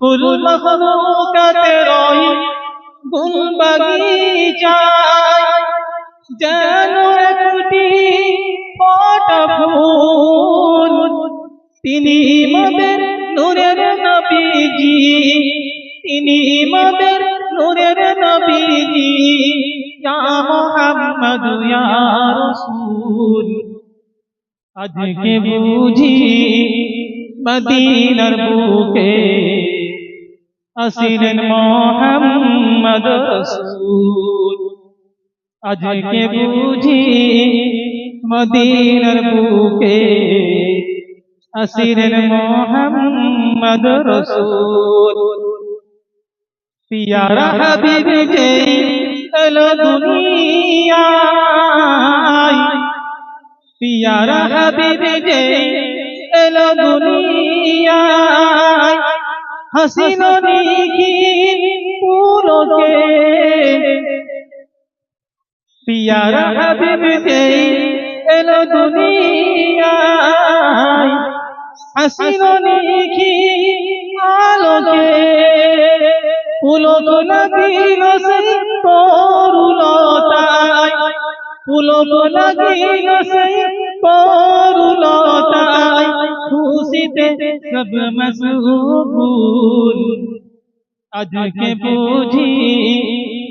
কুল মখলুকাতের ওই গুল বাগিচায় যেন একটি ফোঁটা ফুল, তিনি মোদের নূরের নবীজি, তিনি মোদের নূরের নবীজি, ইয়া মুহাম্মদ ইয়া রাসূল। আজকে বুঝি মদিনার বুকে আসিলেন মুহাম্মদ রাসূল। আজকে বুঝি মদিনার বুকে আসিলেন মুহাম্মদ রাসূল। পিয়ারা হাবিব যেই এলো দুনিয়ায়, পিয়ারা হাবিব যেই এলো দুনিয়ায়, হাসিল নিখিল পুলকে। পিয়ারা হাবিব যেই এলো দুনিয়ায়, হাসিল নিখিল আলোকে। পুলক লাগিল সেই তরুলতায়, পুলক লাগিল সেই তরুলতায়, খুশিতে সব মশগুল। আজকে বুঝি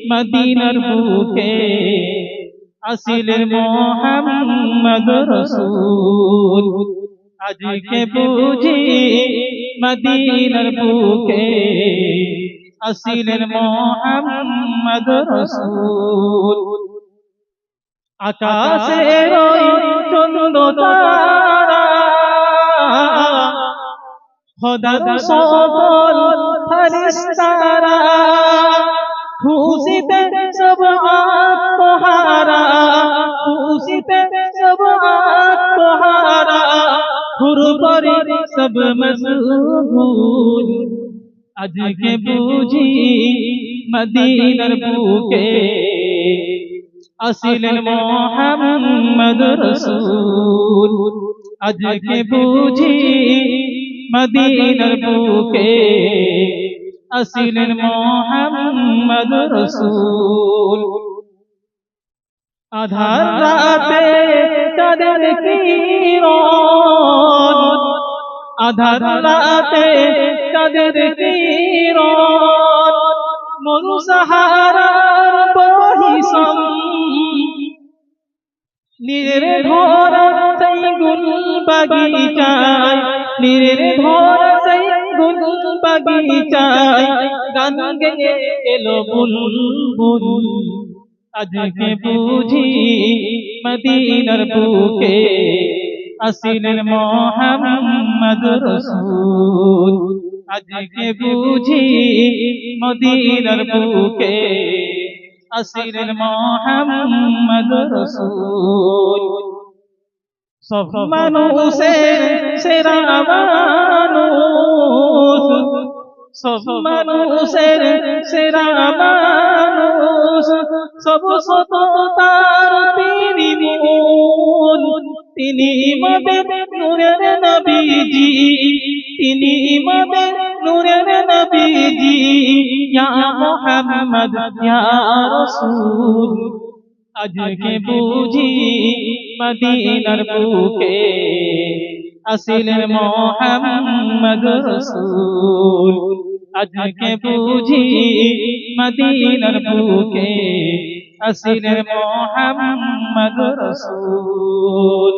মদিনার বুকে আসিলেন মুহাম্মদ রাসূল। আজকে বুঝি মদিনার বুকে আসিলেন মুহাম্মদ রাসূল। আকাশের ওই চন্দ্র তারা, খোদার সকল ফেরেশতারা, খুশিতে সব আত্মহারা, খুশিতে সব আত্মহারা, হুরপরি সব মশগুল। আজকে বুঝি মদিনার বুকে আসিলেন মুহাম্মদ রাসূল। আজকে বুঝি মদিনার বুকে আসিলেন মুহাম্মদ রাসূল। আধার রাতে চাঁদের কিরণ, আধার রাতে চাঁদের কিরণ, মরু সাহারার বহিসম, নির্ধরা সেই গুল বাগিচায়, নির্ধরা সেই গুল বাগিচায়, গান গেয়ে এলো বুলবুল। আজকে বুঝি মদিনার বুকে আসিলেন মুহাম্মদ রাসূল। আজকে বুঝি মদিনার বুকে আসিলেন মুহাম্মদ রাসূল। সব মানুষের সেরা মানুষ, সব মানুষের সেরা মানুষ, সব সততার তিনি মূল। তিনি মোদের নূরের নবীজি, তিনি মোদের নূরের নবীজি, ইয়া মুহাম্মদ ইয়া রাসূল। আজকে বুঝি মদিনার বুকে আসিলেন মুহাম্মদ রাসূল। আজকে বুঝি মদিনার বুকে আসিলেন মুহাম্মদ রাসূল।